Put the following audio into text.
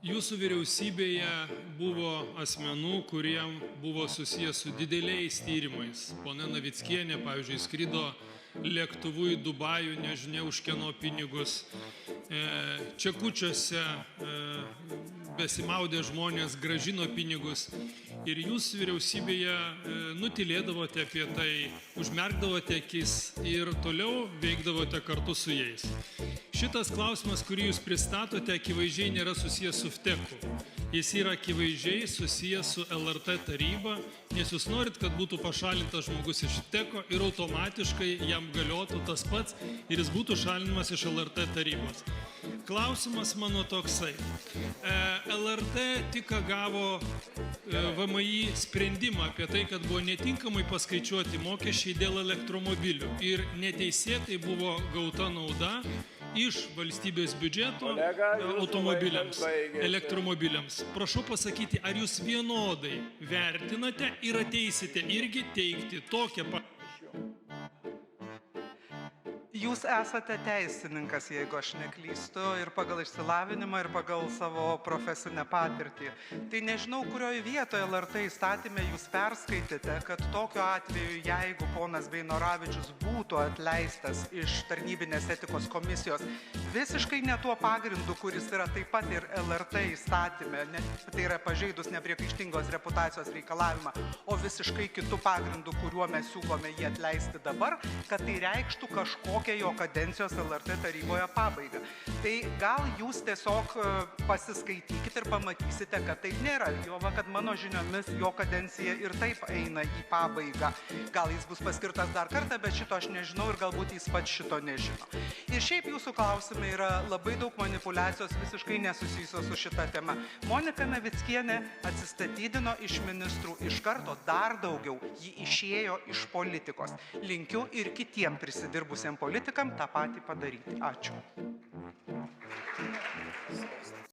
Jūsų vyriausybėje buvo asmenų, kuriem buvo susijęs su dideliais tyrimais. Pone Navickienė, pavyzdžiui, skrido lėktuvu į Dubajų, nežinia už kieno pinigus. Čekučiuose besimaudę žmonės grąžino pinigus. Ir jūs vyriausybėje nutylėdavote apie tai, užmerkdavote akis ir toliau veikdavote kartu su jais. Šitas klausimas, kurį jūs pristatote, akivaizdžiai nėra susijęs su FTECu. Jis yra akivaizdžiai susijęs su LRT taryba, nes jūs norit, kad būtų pašalintas žmogus iš FTECo ir automatiškai jam galiotų tas pats ir jis būtų šalinamas iš LRT tarybos. Klausimas mano toksai. LRT tik gavo VMI sprendimą apie tai, kad buvo netinkamai paskaičiuoti mokesčiai dėl elektromobilių ir neteisėtai buvo gauta nauda iš valstybės biudžeto automobiliams, elektromobiliams. Prašau pasakyti, ar jūs vienodai vertinate ir ateisite irgi teikti tokią Jūs esate teisininkas, jeigu aš neklystu, ir pagal išsilavinimą, ir pagal savo profesinę patirtį. Tai nežinau, kurioje vietoje LRT įstatymė jūs perskaitėte, kad tokiu atveju, jeigu ponas Beinoravičius būtų atleistas iš tarnybinės etikos komisijos, visiškai ne tuo pagrindu, kuris yra taip pat ir LRT įstatymė, tai yra pažeidus nepriekaištingos reputacijos reikalavimą, o visiškai kitų pagrindų, kuriuo mes siūlome jį atleisti dabar, kad tai reikštų kažkokią jo kadencijos LRT taryboje pabaigą. Tai gal jūs tiesiog pasiskaitykite ir pamatysite, kad taip nėra. Jova, kad mano žiniomis jo kadencija ir taip eina į pabaigą. Gal jis bus paskirtas dar kartą, bet šito aš nežinau ir galbūt jis pats šito nežino. Ir šiaip jūsų klausimai yra labai daug manipulacijos visiškai nesusijusios su šita tema. Monika Navickienė atsistatydino iš ministrų iš karto, dar daugiau ji išėjo iš politikos. Linkiu ir kitiem prisidirbusiem politikam tą patį padaryti. Ačiū.